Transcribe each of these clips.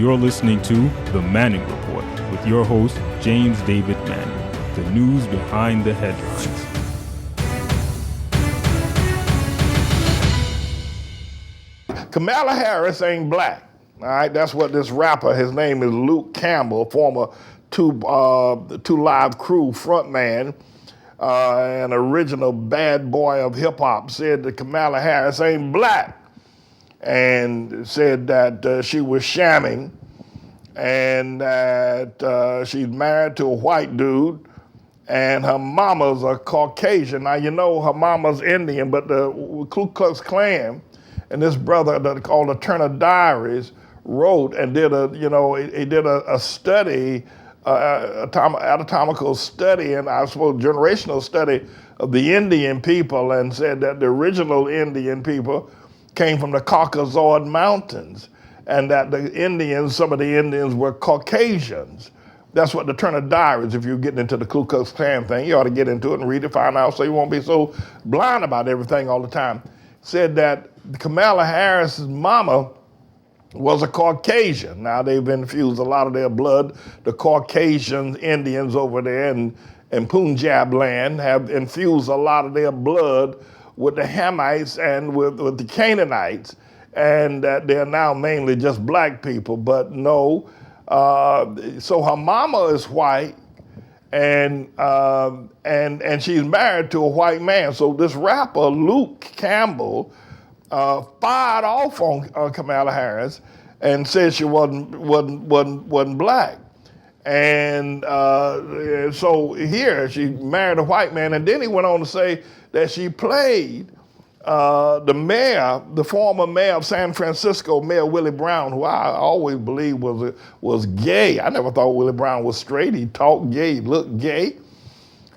You're listening to The Manning Report with your host, James David Manning. The news behind the headlines. Kamala Harris ain't black. All right, that's what this rapper, his name is Luke Campbell, former Two Live Crew frontman, and original bad boy of hip hop, said that Kamala Harris ain't black, and said that she was shamming, and that she's married to a white dude, and her mama's a Caucasian. Now, you know her mama's Indian, but the Ku Klux Klan and this brother called the Turner Diaries wrote and did a study, anatomical study, and I suppose generational study of the Indian people, and said that the original Indian people came from the Caucasoid Mountains, and that some of the Indians were Caucasians. That's what the Turner Diaries, if you're getting into the Ku Klux Klan thing, you ought to get into it and read it, find out, so you won't be so blind about everything all the time. Said that Kamala Harris's mama was a Caucasian. Now they've infused a lot of their blood. The Caucasian Indians over there in Punjab land have infused a lot of their blood with the Hamites and with the Canaanites, and that they're now mainly just black people. But no, so her mama is white, and she's married to a white man. So this rapper Luke Campbell fired off on Kamala Harris and said she wasn't black. And so here she married a white man, and then he went on to say that she played the former mayor of San Francisco, Mayor Willie Brown, who I always believed was gay. I never thought Willie Brown was straight. He talked gay, he looked gay.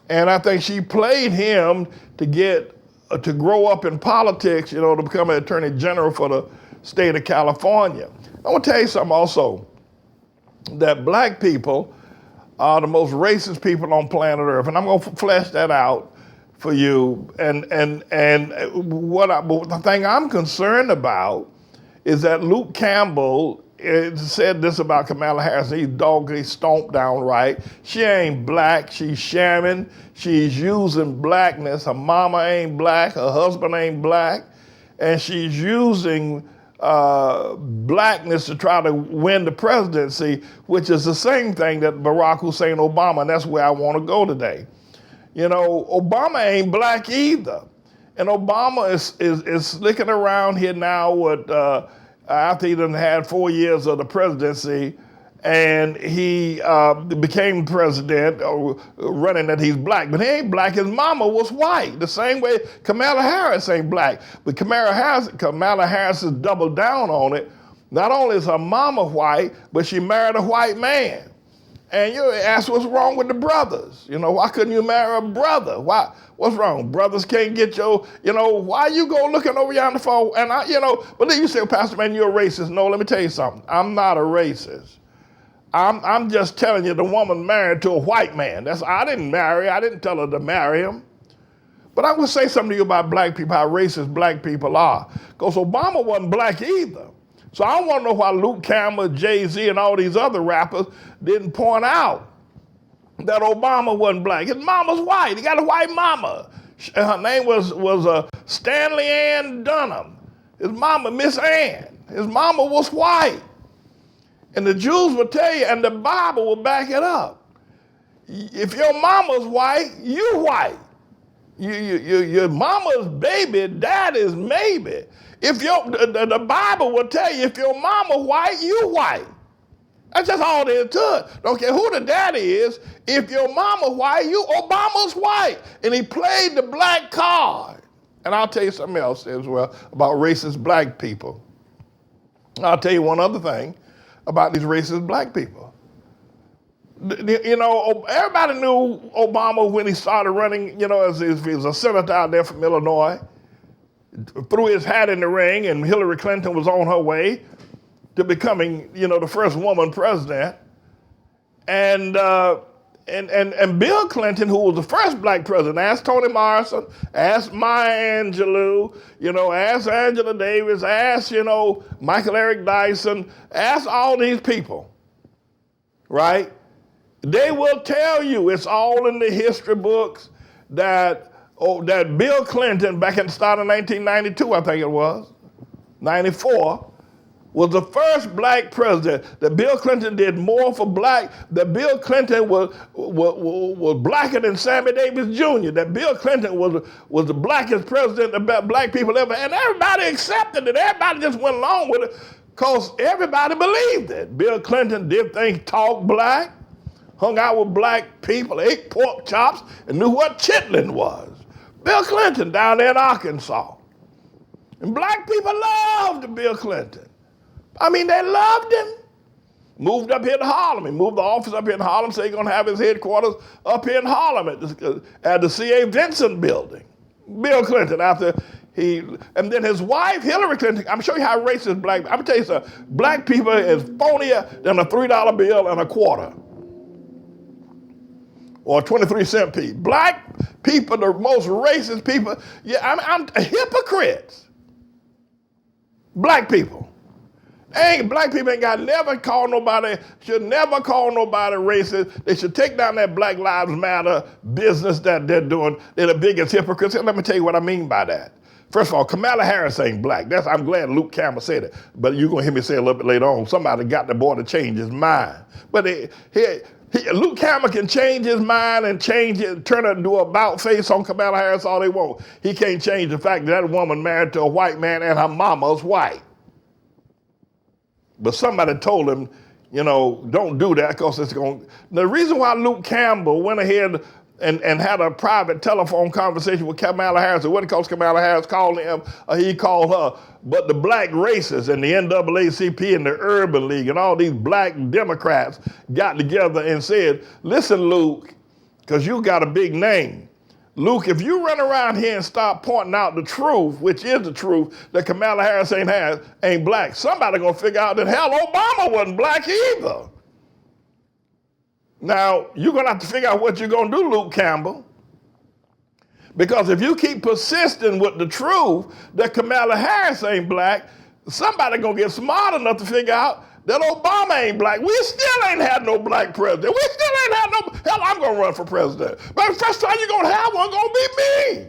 And I think she played him to grow up in politics, to become an attorney general for the state of California. I want to tell you something also, that black people are the most racist people on planet Earth, and I'm going to flesh that out for you. And the thing I'm concerned about is that Luke Campbell said this about Kamala Harris. He stomped down right. She ain't black. She's shamming. She's using blackness. Her mama ain't black. Her husband ain't black. And she's using blackness to try to win the presidency, which is the same thing that Barack Hussein Obama, and that's where I want to go today. Obama ain't black either. And Obama is slicking around here now with after he done had 4 years of the presidency, and he became president, running that he's black, but he ain't black. His mama was white, the same way Kamala Harris ain't black. But Kamala Harris has doubled down on it. Not only is her mama white, but she married a white man. And you ask what's wrong with the brothers? Why couldn't you marry a brother? What's wrong? Brothers can't get why you go looking over yonder for, and but then you say, Pastor Man, you're a racist. No, let me tell you something. I'm not a racist. I'm just telling you the woman married to a white man. I didn't marry her. I didn't tell her to marry him. But I'm going to say something to you about black people, how racist black people are. Because Obama wasn't black either. So I want to know why Luke Campbell, Jay-Z, and all these other rappers didn't point out that Obama wasn't black. His mama's white. He got a white mama. Her name was Stanley Ann Dunham. His mama, Miss Ann. His mama was white. And the Jews will tell you, and the Bible will back it up. If your mama's white, you white. Your mama's baby, daddy's maybe. If the Bible will tell you, if your mama white, you white. That's just all there is to it. Don't care who the daddy is. If your mama white, Obama's white. And he played the black card. And I'll tell you something else as well about racist black people. I'll tell you one other thing about these racist black people. Everybody knew Obama when he started running, as he was a senator out there from Illinois, threw his hat in the ring, and Hillary Clinton was on her way to becoming, the first woman president. And And Bill Clinton, who was the first black president, asked Toni Morrison, asked Maya Angelou, asked Angela Davis, asked, Michael Eric Dyson, asked all these people, right? They will tell you, it's all in the history books, that Bill Clinton, back at the start of 1992, I think it was, 94, was the first black president. That Bill Clinton did more for black, that Bill Clinton was blacker than Sammy Davis Jr., that Bill Clinton was the blackest president that black people ever, and everybody accepted it. Everybody just went along with it because everybody believed it. Bill Clinton did things, talked black, hung out with black people, ate pork chops, and knew what chitlin was. Bill Clinton down there in Arkansas. And black people loved Bill Clinton. I mean, they loved him. Moved up here to Harlem. He moved the office up here in Harlem, so he's going to have his headquarters up here in Harlem at the C.A. Vincent building. Bill Clinton, and then his wife, Hillary Clinton, I'm showing you how racist black, I'm going to tell you something, black people is phonier than a $3 bill and a quarter. Or a 23-cent piece. Black people, the most racist people, I'm hypocrites. Black people. Black people should never call nobody racist. They should take down that Black Lives Matter business that they're doing. They're the biggest hypocrites. And let me tell you what I mean by that. First of all, Kamala Harris ain't black. I'm glad Luke Campbell said it. But you're going to hear me say a little bit later on, somebody got the boy to change his mind. But Luke Campbell can change his mind and change it, turn it into a about face on Kamala Harris all they want. He can't change the fact that woman married to a white man and her mama's white. But somebody told him, don't do that because it's going to. The reason why Luke Campbell went ahead and had a private telephone conversation with Kamala Harris, it wasn't because Kamala Harris called him or he called her, but the black racists and the NAACP and the Urban League and all these black Democrats got together and said, listen, Luke, because you got a big name. Luke, if you run around here and start pointing out the truth, which is the truth, that Kamala Harris ain't black, somebody gonna figure out that hell, Obama wasn't black either. Now, you're gonna have to figure out what you're gonna do, Luke Campbell. Because if you keep persisting with the truth that Kamala Harris ain't black, somebody gonna get smart enough to figure out that Obama ain't black. We still ain't had no black president. We still ain't had hell, I'm gonna run for president. But the first time you're gonna have one gonna be me.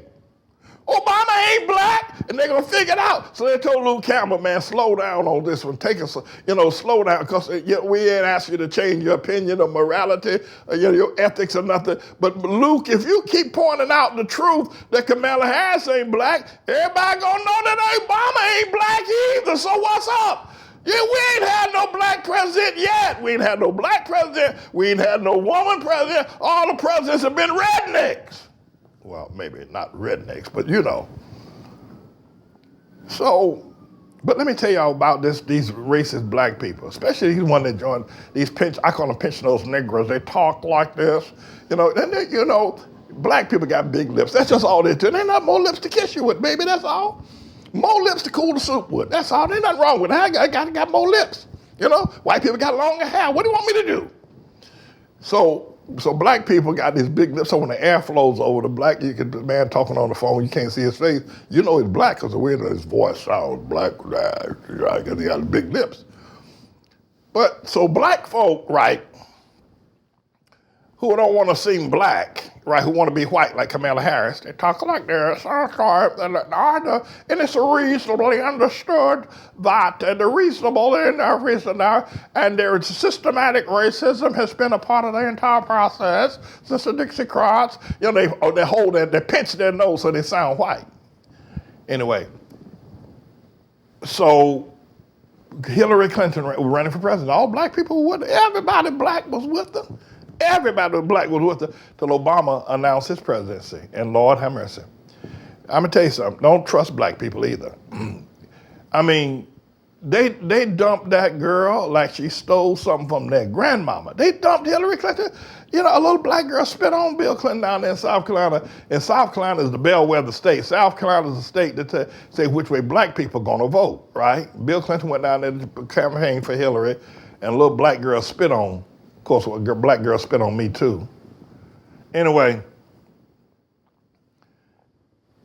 Obama ain't black, and they're gonna figure it out. So they told Luke Campbell, man, slow down on this one. Take us, slow down, because we ain't asked you to change your opinion or morality or your ethics or nothing. But Luke, if you keep pointing out the truth that Kamala Harris ain't black, everybody gonna know that Obama ain't black either. So what's up? Yeah, we ain't had no black president yet. We ain't had no black president. We ain't had no woman president. All the presidents have been rednecks. Well, maybe not rednecks, but So, but let me tell y'all about these racist black people, especially these one that joined these I call them pensionados Negroes. They talk like this, black people got big lips. That's just all they do. They ain't not more lips to kiss you with, baby, that's all. More lips to cool the soup with. That's all. There's nothing wrong with it. I got more lips. White people got longer hair. What do you want me to do? So black people got these big lips. So when the air flows over the black, the man talking on the phone, you can't see his face. You know he's black because the way his voice sounds black, because he got big lips. But so black folk, right, who don't want to seem black, right, who want to be white like Kamala Harris, they talk like this, and it's reasonably understood that the reasonable and the reason and their systematic racism has been a part of the entire process since the Dixiecrats. They pinch their nose so they sound white. Anyway, so Hillary Clinton was running for president. All black people were with her. Everybody black was with them. Everybody black was with her till Obama announced his presidency. And Lord have mercy. I'm going to tell you something. Don't trust black people either. I mean, they dumped that girl like she stole something from their grandmama. They dumped Hillary Clinton. A little black girl spit on Bill Clinton down there in South Carolina. And South Carolina is the bellwether state. South Carolina is the state that say which way black people are going to vote, right? Bill Clinton went down there to campaign for Hillary, and a little black girl spit on. Of course, a black girl spit on me too. Anyway,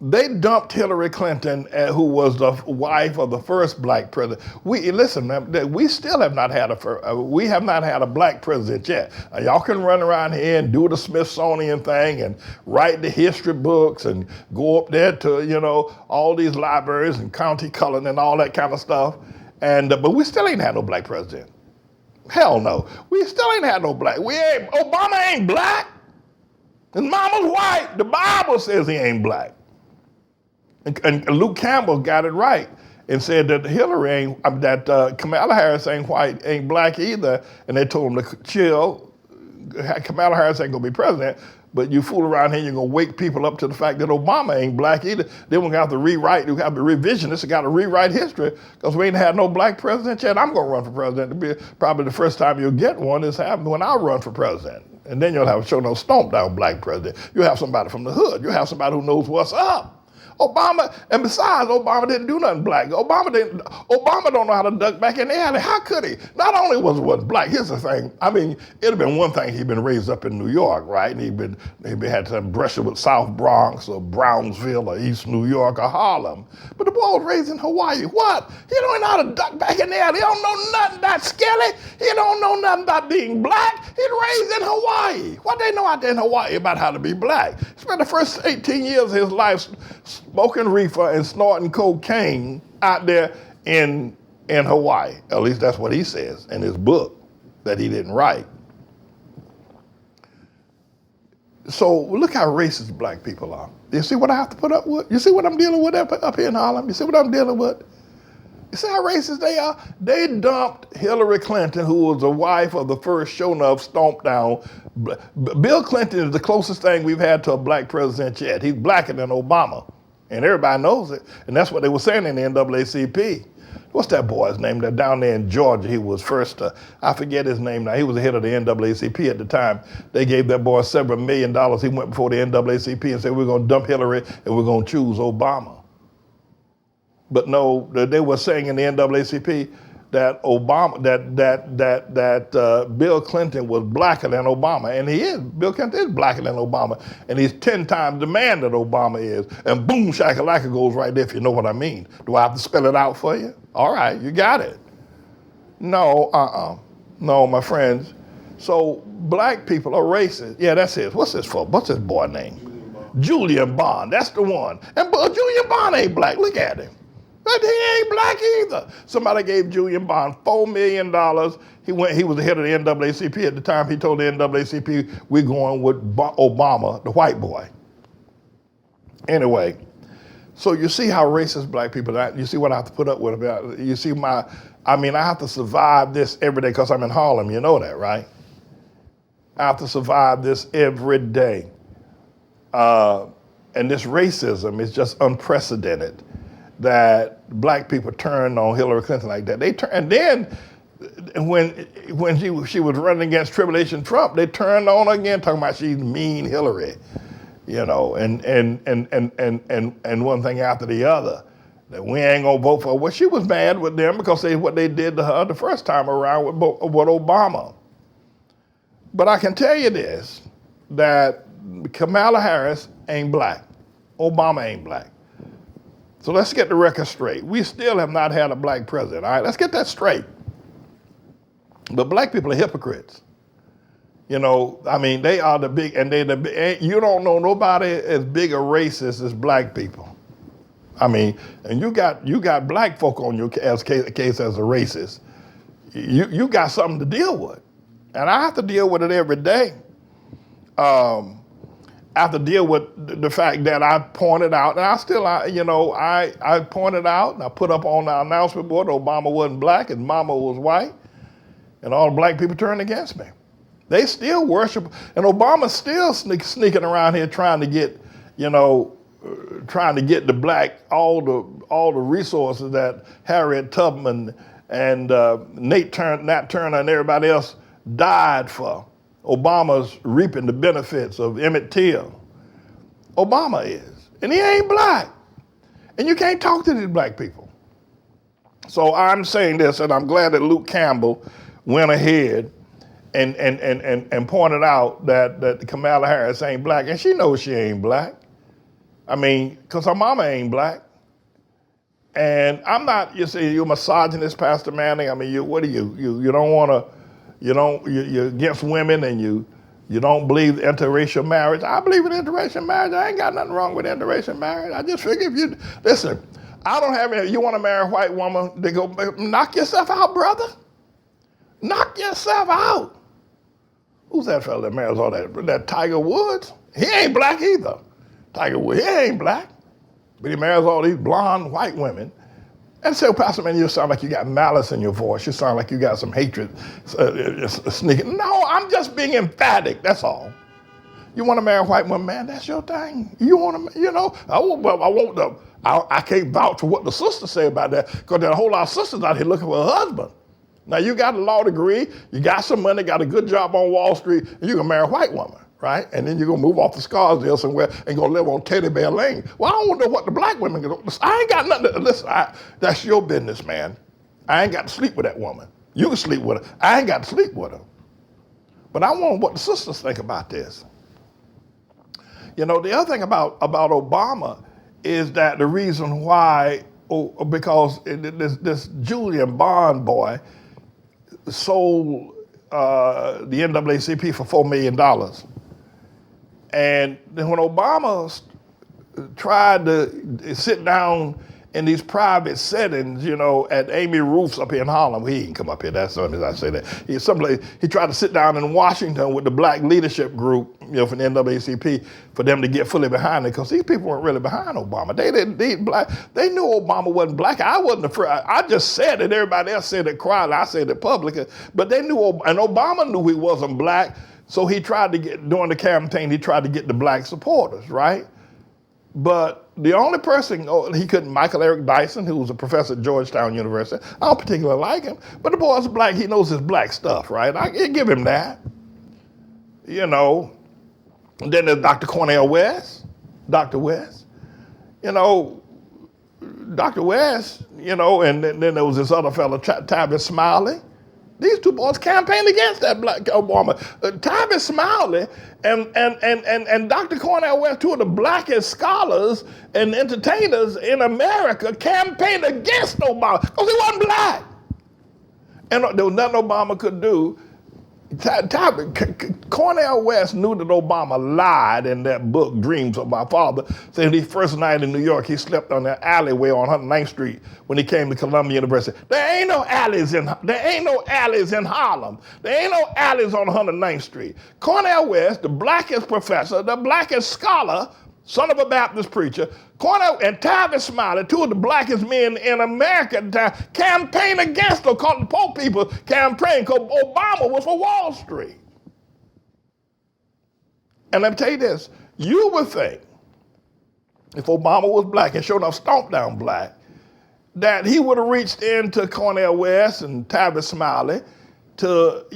they dumped Hillary Clinton, who was the wife of the first black president. Listen, man, we still have not had a black president yet. Y'all can run around here and do the Smithsonian thing and write the history books and go up there to all these libraries and County Cullen and all that kind of stuff. But we still ain't had no black president. Hell no, we still ain't had no black. Obama ain't black. His mama's white. The Bible says he ain't black. And Luke Campbell got it right and said that Kamala Harris ain't black either. And they told him to chill. Kamala Harris ain't gonna be president, but you fool around here, you're gonna wake people up to the fact that Obama ain't black either. Then we're gonna have to rewrite, we have to revisionists, got to rewrite history because we ain't had no black president yet. I'm gonna run for president. It'll be probably the first time you'll get one is when I run for president. And then you'll have no stomp down black president. You'll have somebody from the hood. You'll have somebody who knows what's up. Obama, and besides, Obama didn't do nothing black. Obama don't know how to duck back in the alley. How could he? Not only was he black, here's the thing. I mean, it'd have been one thing he'd been raised up in New York, right? And he'd had to brush it with South Bronx or Brownsville or East New York or Harlem. But the boy was raised in Hawaii. What? He don't know how to duck back in the alley. He don't know nothing about Skelly. He don't know nothing about being black. He's raised in Hawaii. What they know out there in Hawaii about how to be black? He spent the first 18 years of his life smoking reefer and snorting cocaine out there in Hawaii. At least that's what he says in his book that he didn't write. So look how racist black people are. You see what I have to put up with? You see what I'm dealing with up here in Harlem? You see what I'm dealing with? You see how racist they are? They dumped Hillary Clinton, who was the wife of the first show enough stomp down. Bill Clinton is the closest thing we've had to a black president yet. He's blacker than Obama. And everybody knows it. And that's what they were saying in the NAACP. What's that boy's name? That down there in Georgia, he was first, I forget his name now. He was the head of the NAACP at the time. They gave that boy several $1 million. He went before the NAACP and said, we're going to dump Hillary and we're going to choose Obama. But no, they were saying in the NAACP that Bill Clinton was blacker than Obama, and he is. Bill Clinton is blacker than Obama, and he's 10 times the man that Obama is. And boom, shakalaka goes right there, if you know what I mean. Do I have to spell it out for you? All right, you got it. No, no, my friends. So black people are racist. Yeah, that's it. What's this for? What's this boy name? Julian Bond. That's the one. And Julian Bond ain't black. Look at him. But he ain't black either. Somebody gave Julian Bond $4 million. He was the head of the NAACP at the time. He told the NAACP, we're going with Obama, the white boy. Anyway, so you see how racist black people are. You see what I have to put up with. You see I have to survive this every day because I'm in Harlem. You know that, right? I have to survive this every day. And this racism is just unprecedented. That black people turned on Hillary Clinton like that. And then when she was running against Tribulation Trump, they turned on her again, talking about she's mean Hillary, and one thing after the other. That we ain't gonna vote for her. Well, she was mad with them because what they did to her the first time around with Obama. But I can tell you this, that Kamala Harris ain't black. Obama ain't black. So let's get the record straight. We still have not had a black president, all right? Let's get that straight. But black people are hypocrites. They are the big, and you don't know nobody as big a racist as black people. And you got black folk on your case as a racist. You got something to deal with. And I have to deal with it every day. I have to deal with the fact that I pointed out, and I pointed out, and I put up on the announcement board, Obama wasn't black, and Mama was white, and all the black people turned against me. They still worship, and Obama's still sneaking around here trying to get the black all the resources that Harriet Tubman and Nat Turner and everybody else died for. Obama's reaping the benefits of Emmett Till. Obama is. And he ain't black. And you can't talk to these black people. So I'm saying this, and I'm glad that Luke Campbell went ahead and pointed out that Kamala Harris ain't black, and she knows she ain't black. I mean, because her mama ain't black. And I'm not, you see, you're misogynist, Pastor Manning. I mean, what are you? You don't want to, you're against women, and you don't believe interracial marriage. I believe in interracial marriage. I ain't got nothing wrong with interracial marriage. I just figure if you, listen, I don't have any, you want to marry a white woman, they go, knock yourself out, brother. Knock yourself out. Who's that fella that marries all that Tiger Woods? He ain't black either. Tiger Woods, he ain't black. But he marries all these blonde white women. And so, Pastor Man, you sound like you got malice in your voice. You sound like you got some hatred sneaking. No, I'm just being emphatic, that's all. You want to marry a white woman, man, that's your thing. You want to, I can't vouch for what the sisters say about that, because there are a whole lot of sisters out here looking for a husband. Now, you got a law degree, you got some money, got a good job on Wall Street, and you're going to marry a white woman, right? And then you're going to move off to Scarsdale somewhere and go live on Teddy Bear Lane. Well, I don't know what the black women do. I ain't got nothing to, listen, that's your business, man. I ain't got to sleep with that woman. You can sleep with her. I ain't got to sleep with her. But I want what the sisters think about this. You know, the other thing about Obama is that the reason why, because this Julian Bond boy sold the NAACP for $4 million. And then when Obama tried to sit down in these private settings, at Amy Roof's up here in Harlem, he didn't come up here, that's as I say that. He tried to sit down in Washington with the black leadership group, for the NAACP, for them to get fully behind it, because these people weren't really behind Obama. They knew Obama wasn't black. I wasn't afraid. I just said it. Everybody else said it quietly. I said it publicly. But they knew, and Obama knew he wasn't black, so he tried to during the campaign, he tried to get the black supporters, right? But the only person, he couldn't, Michael Eric Dyson, who was a professor at Georgetown University, I don't particularly like him, but the boy's black, he knows his black stuff, right? I give him that. And then there's Dr. Cornel West, Dr. West. Dr. West, and then there was this other fellow, Tavis Smiley. These two boys campaigned against that black Obama. Tavis Smiley and Dr. Cornel West, two of the blackest scholars and entertainers in America, campaigned against Obama because he wasn't black. And there was nothing Obama could do. Cornel West knew that Obama lied in that book, Dreams of My Father, saying his first night in New York, he slept on that alleyway on 109th Street when he came to Columbia University. There ain't no alleys in Harlem. There ain't no alleys on 109th Street. Cornel West, the blackest professor, the blackest scholar, son of a Baptist preacher, Cornel and Tavis Smiley, two of the blackest men in America at the time, campaigned against them, called the poor people campaign, because Obama was for Wall Street. And let me tell you this, you would think, if Obama was black, and sure enough stomped down black, that he would have reached into Cornel West and Tavis Smiley to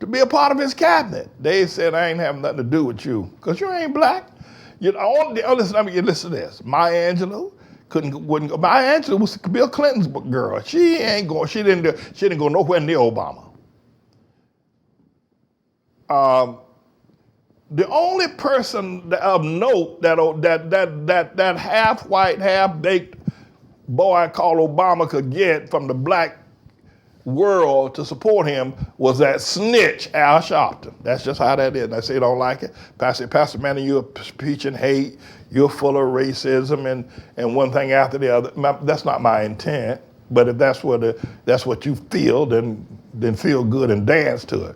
be a part of his cabinet. They said, I ain't having nothing to do with you, because you ain't black. Listen to this. Maya Angelou wouldn't go. Maya Angelou was Bill Clinton's girl. She didn't go nowhere near Obama. The only person of note that half white, half baked boy called Obama could get from the black world to support him was that snitch Al Sharpton. That's just how that is. And I say you don't like it. Pastor Manning, you're preaching hate, you're full of racism and one thing after the other. That's not my intent, but if that's what you feel, then feel good and dance to it.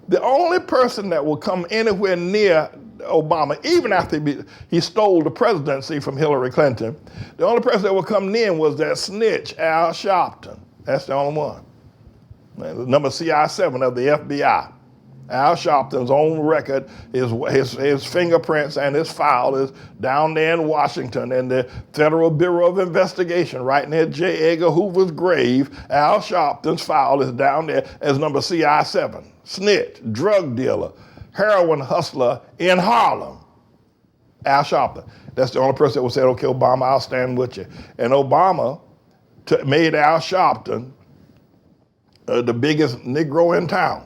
The only person that will come anywhere near Obama, even after he stole the presidency from Hillary Clinton, the only person that will come near him was that snitch Al Sharpton. That's the only one. Number CI7 of the FBI. Al Sharpton's own record, his fingerprints and his file is down there in Washington in the Federal Bureau of Investigation, right near J. Edgar Hoover's grave. Al Sharpton's file is down there as number CI7. Snitch, drug dealer, heroin hustler in Harlem. Al Sharpton. That's the only person that would say, okay, Obama, I'll stand with you. And Obama made Al Sharpton the biggest Negro in town.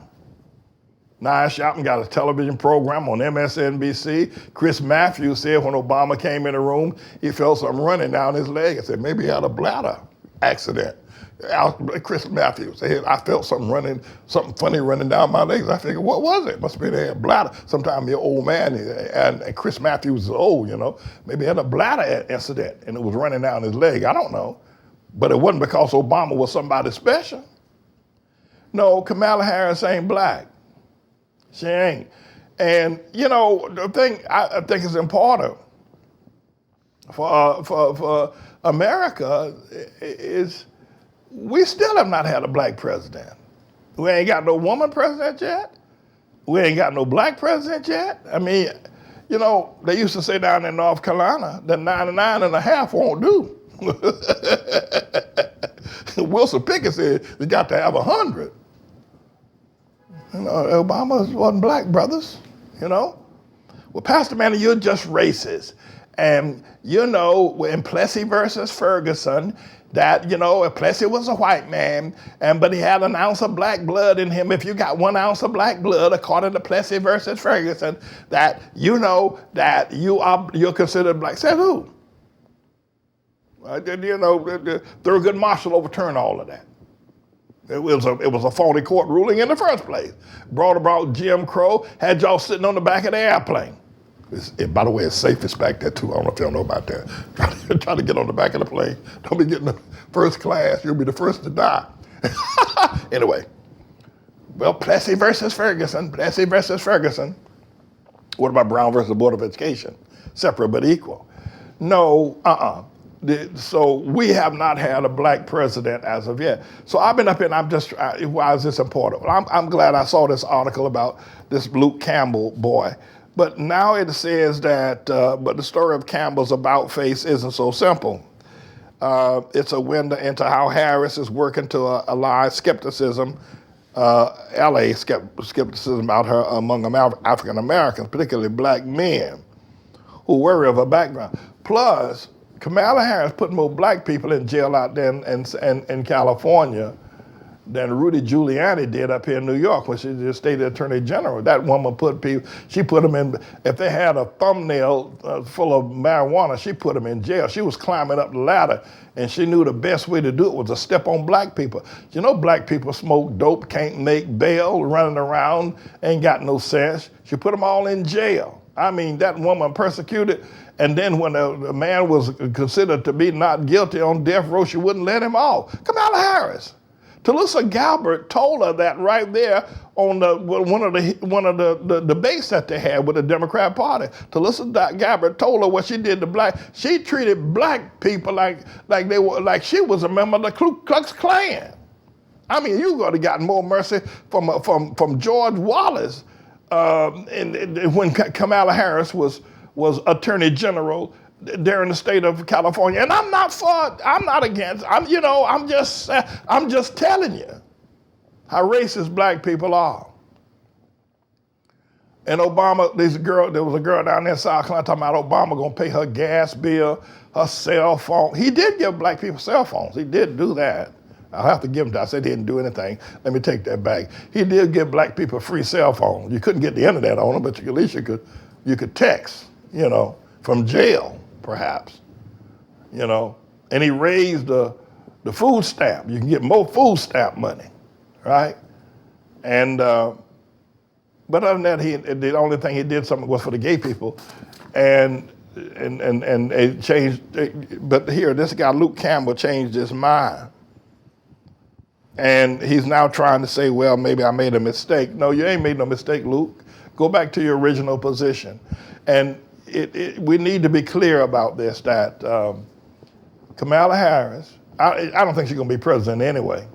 Nye Shelton got a television program on MSNBC. Chris Matthews said when Obama came in the room, he felt something running down his leg. He said maybe he had a bladder accident. Chris Matthews said, I felt something funny running down my legs. I figured, what was it? Must be a bladder. Sometimes you're an old man, and Chris Matthews is old, Maybe he had a bladder incident, and it was running down his leg. I don't know. But it wasn't because Obama was somebody special. No, Kamala Harris ain't black. She ain't. And, the thing I think is important for America is we still have not had a black president. We ain't got no woman president yet. We ain't got no black president yet. I mean, they used to say down in North Carolina that 99.5 won't do. Wilson Pickett said they got to have 100. Obama wasn't black, brothers, Well, Pastor Manny, you're just racist. And, in Plessy versus Ferguson, that, Plessy was a white man, but he had an ounce of black blood in him. If you got 1 ounce of black blood, according to Plessy versus Ferguson, that that you're considered black. Said who? Thurgood Marshall overturned all of that. It was a phony court ruling in the first place. Brought about Jim Crow, had y'all sitting on the back of the airplane. By the way, it's safest back there too. I don't know if y'all know about that. Try to get on the back of the plane. Don't be getting the first class. You'll be the first to die. Anyway, well, Plessy versus Ferguson. What about Brown versus the Board of Education? Separate but equal. No, So we have not had a black president as of yet. So I've been up here and why is this important? Well, I'm glad I saw this article about this Luke Campbell boy. But now it says that, but the story of Campbell's about face isn't so simple. It's a window into how Harris is working to allay skepticism, skepticism about her among African Americans, particularly black men who worry of her background. Plus, Kamala Harris put more black people in jail out there in California than Rudy Giuliani did up here in New York when she was the state attorney general. That woman put them in, if they had a thumbnail full of marijuana, she put them in jail. She was climbing up the ladder, and she knew the best way to do it was to step on black people. Black people smoke dope, can't make bail, running around, ain't got no sense. She put them all in jail. I mean, that woman persecuted. And then when the man was considered to be not guilty on death row, she wouldn't let him off. Kamala Harris. Talisa Gabbard told her that right there on one of the debates that they had with the Democrat Party. Talisa Gabbard told her what she did to black. She treated black people like she was a member of the Ku Klux Klan. I mean, you would have gotten more mercy from George Wallace when Kamala Harris was Attorney General there in the state of California. And I'm not against, I'm just telling you how racist black people are. And Obama, there was a girl down there in South Carolina talking about Obama gonna pay her gas bill, her cell phone. He did give black people cell phones. He did do that. I'll have to give him that. I said he didn't do anything. Let me take that back. He did give black people free cell phones. You couldn't get the internet on them, but at least you could text, from jail, perhaps, And he raised the food stamp. You can get more food stamp money, right? And but other than that, the only thing he did something was for the gay people, and it changed. But here, this guy Luke Campbell changed his mind, and he's now trying to say, well, maybe I made a mistake. No, you ain't made no mistake, Luke. Go back to your original position, and we need to be clear about this, that Kamala Harris, I don't think she's going to be president anyway.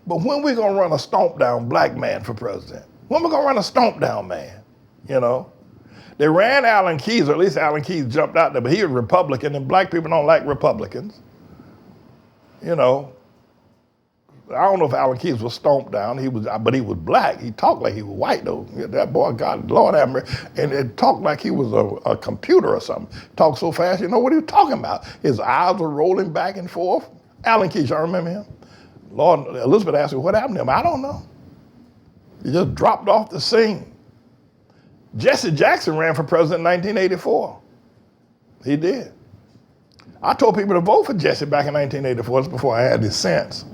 But when we going to run a stomp down black man for president? When we going to run a stomp down man? They ran Alan Keyes, or at least Alan Keyes jumped out there, but he was Republican, and black people don't like Republicans. I don't know if Alan Keyes was stomped down, but he was black. He talked like he was white, though. That boy, God, Lord have mercy. And it talked like he was a computer or something. Talked so fast, you know what he was talking about. His eyes were rolling back and forth. Alan Keyes, y'all remember him? Lord, Elizabeth asked me, what happened to him? I don't know. He just dropped off the scene. Jesse Jackson ran for president in 1984. He did. I told people to vote for Jesse back in 1984. That's before I had this sense.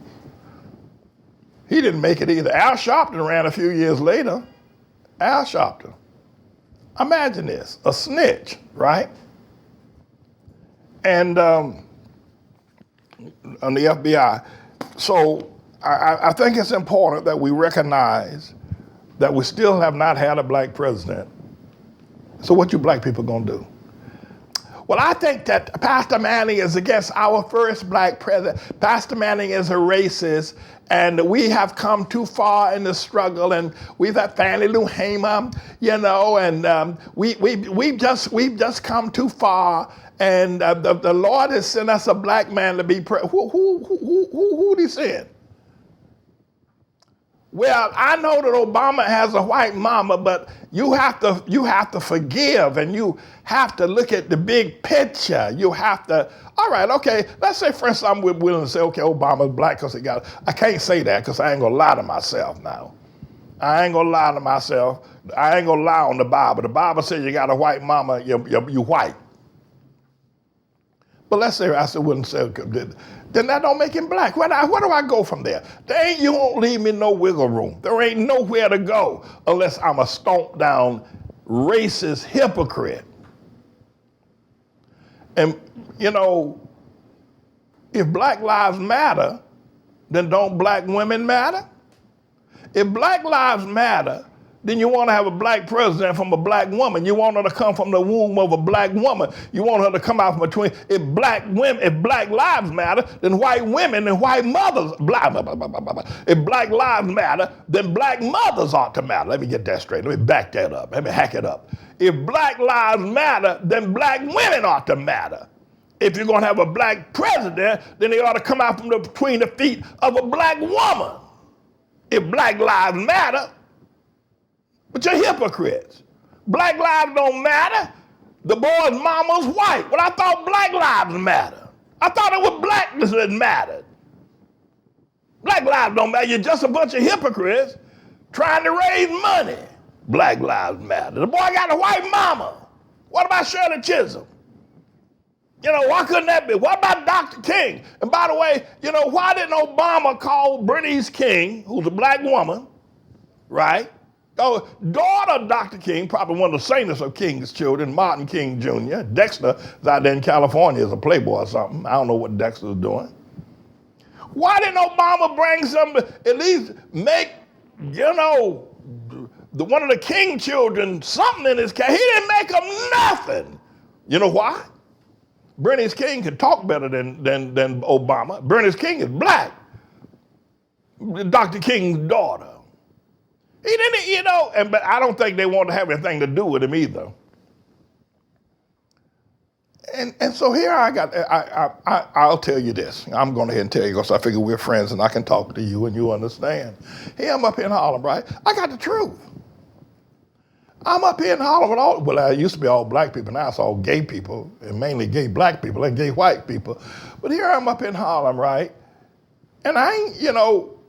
He didn't make it either. Al Sharpton ran a few years later. Al Sharpton. Imagine this, a snitch, right? And on the FBI. So I think it's important that we recognize that we still have not had a black president. So what you black people gonna do? Well, I think that Pastor Manning is against our first black president. Pastor Manning is a racist, and we have come too far in the struggle, and we've had Fannie Lou Hamer, you know, and we've just come too far, and the Lord has sent us a black man to be president. Who he send? Well, I know that Obama has a white mama, but you have to forgive, and you have to look at the big picture. You have to, all right, okay, let's say, for instance, I'm willing to say, okay, Obama's black because he got, I can't say that because I ain't gonna lie to myself now. I ain't gonna lie to myself. I ain't gonna lie on the Bible. The Bible says you got a white mama, you white. But let's say I wouldn't say, then that don't make him black. Where do I go from there? You won't leave me no wiggle room. There ain't nowhere to go unless I'm a stomped down racist hypocrite. And, you know, if black lives matter, then don't black women matter? If black lives matter, then you want to have a black president from a black woman. You want her to come from the womb of a black woman. You want her to come out from between. If black lives matter, then white women and white mothers, blah, blah, blah, blah, blah, blah. If black lives matter, then black mothers ought to matter. Let me get that straight. Let me back that up. Let me hack it up. If black lives matter, then black women ought to matter. If you're going to have a black president, then they ought to come out from between the feet of a black woman. If black lives matter, but you're hypocrites. Black lives don't matter. The boy's mama's white. Well, I thought black lives matter. I thought it was blackness that mattered. Black lives don't matter. You're just a bunch of hypocrites trying to raise money. Black lives matter. The boy got a white mama. What about Shirley Chisholm? You know, why couldn't that be? What about Dr. King? And by the way, you know, why didn't Obama call Bernice King, who's a black woman, right? Oh, daughter of Dr. King, probably one of the saintest of King's children, Martin King Jr. Dexter is out there in California as a playboy or something. I don't know what Dexter's doing. Why didn't Obama bring some, at least make, you know, one of the King children something in his case? He didn't make them nothing. You know why? Bernice King can talk better than Obama. Bernice King is black. Dr. King's daughter. He didn't, you know, but I don't think they want to have anything to do with him either. And so here I'll tell you this. I'm going to ahead and tell you because I figure we're friends and I can talk to you and you understand. Here I'm up here in Harlem, right? I got the truth. I'm up here in Harlem with it used to be all black people, now it's all gay people, and mainly gay black people and gay white people. But here I'm up in Harlem, right? And I ain't, you know,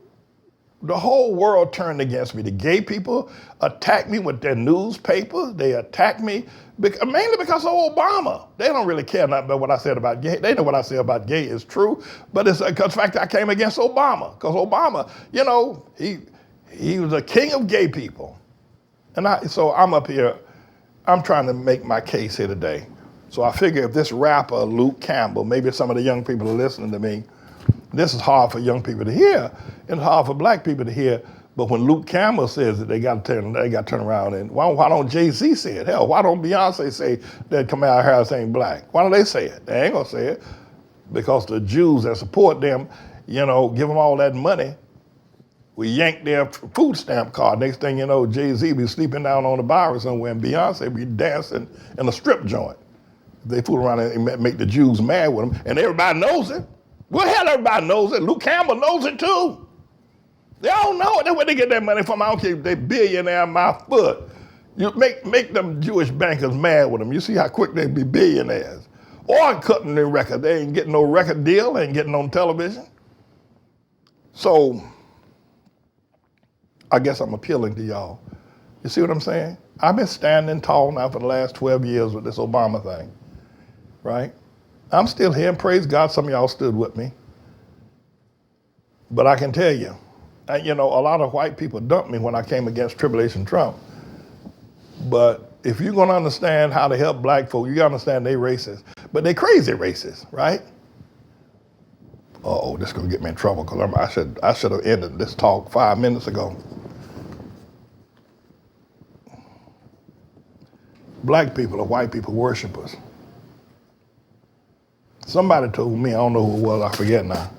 the whole world turned against me. The gay people attacked me with their newspapers. They attacked me mainly because of Obama. They don't really care nothing about what I said about gay. They know what I say about gay is true, but it's because the fact I came against Obama. Because Obama, you know, he was a king of gay people. And so I'm up here, I'm trying to make my case here today. So I figure if this rapper, Luke Campbell, maybe some of the young people are listening to me, this is hard for young people to hear, and hard for black people to hear. But when Luke Campbell says it, they got to turn around and why don't Jay-Z say it? Hell, why don't Beyonce say that Kamala Harris ain't black? Why don't they say it? They ain't gonna say it because the Jews that support them, you know, give them all that money. We yank their food stamp card. Next thing you know, Jay-Z be sleeping down on the bar somewhere, and Beyonce be dancing in a strip joint. They fool around and make the Jews mad with them, and everybody knows it. Well, hell, everybody knows it. Luke Campbell knows it too. They all know it. That's where they get that money from. I don't care if they billionaire my foot. You make them Jewish bankers mad with them. You see how quick they be billionaires. Or cutting their record. They ain't getting no record deal. They ain't getting on television. So I guess I'm appealing to y'all. You see what I'm saying? I've been standing tall now for the last 12 years with this Obama thing, right? I'm still here, and praise God, some of y'all stood with me. But I can tell you, a lot of white people dumped me when I came against Tribulation Trump. But if you're gonna understand how to help black folk, you gotta understand they racist. But they crazy racist, right? Uh-oh, this is gonna get me in trouble, because I should have ended this talk 5 minutes ago. Black people are white people worshipers. Somebody told me, I don't know who it was, I forget now.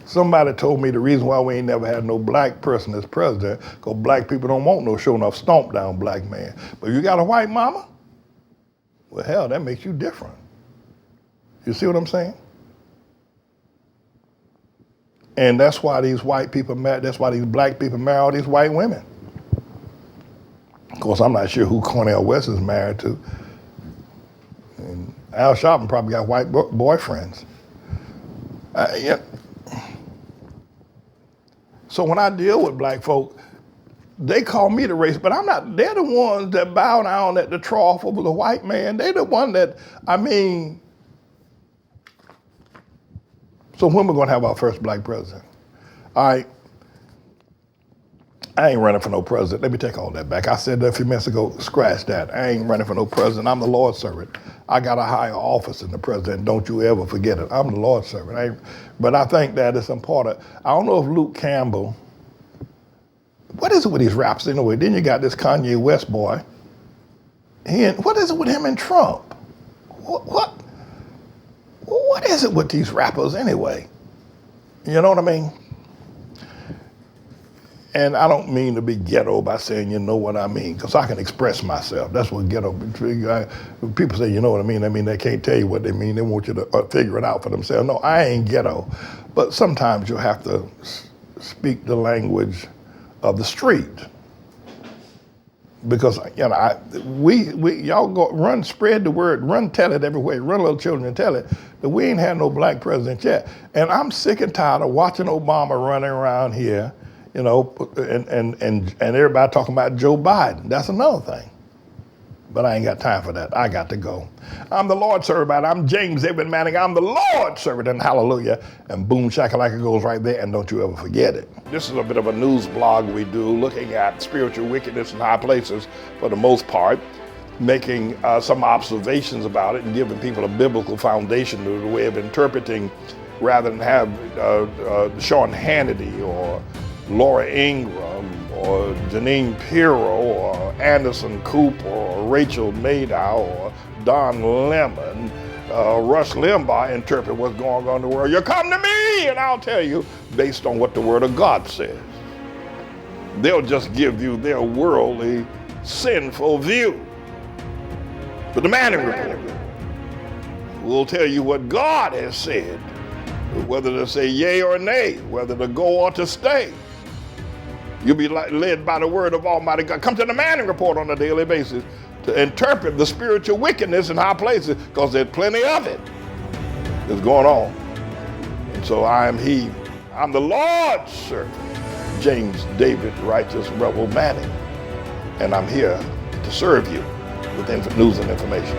Somebody told me the reason why we ain't never had no black person as president, because black people don't want no show enough stomp down black man. But if you got a white mama, well, hell, that makes you different. You see what I'm saying? And that's why these white people marry, that's why these black people marry all these white women. Of course, I'm not sure who Cornel West is married to. And Al Sharpton probably got white boyfriends. Yeah. So when I deal with black folk, they call me the racist, but I'm not. They're the ones that bow down at the trough over the white man. They're the one that, so when we're gonna have our first black president? All right. I ain't running for no president. Let me take all that back. I said that a few minutes ago, scratch that. I ain't running for no president. I'm the Lord's servant. I got a higher office than the president. Don't you ever forget it. I'm the Lord's servant. But I think that it's important. I don't know if Luke Campbell, what is it with these rappers anyway? Then you got this Kanye West boy. What is it with him and Trump? What is it with these rappers anyway? You know what I mean? And I don't mean to be ghetto by saying you know what I mean, because I can express myself. That's what ghetto, people say you know what I mean they can't tell you what they mean. They want you to figure it out for themselves. No, I ain't ghetto. But sometimes you have to speak the language of the street. Because, y'all go spread the word, tell it everywhere, run little children and tell it that we ain't had no black president yet. And I'm sick and tired of watching Obama running around here, and everybody talking about Joe Biden. That's another thing. But I ain't got time for that. I got to go. I'm the Lord's servant. I'm James David Manning. I'm the Lord's servant, and hallelujah. And boom shakalaka goes right there, and don't you ever forget it. This is a bit of a news blog we do, looking at spiritual wickedness in high places for the most part, making some observations about it and giving people a biblical foundation to the way of interpreting, rather than have Sean Hannity or Laura Ingraham or Janine Pirro or Anderson Cooper or Rachel Maddow or Don Lemon, Rush Limbaugh interpret what's going on in the world. You come to me and I'll tell you based on what the Word of God says. They'll just give you their worldly, sinful view. But the Manning Report will tell you what God has said, whether to say yea or nay, whether to go or to stay. You'll be led by the word of Almighty God. Come to the Manning Report on a daily basis to interpret the spiritual wickedness in high places, because there's plenty of it that's going on. And so I'm the Lord's servant, James David Righteous Rebel Manning, and I'm here to serve you with news and information.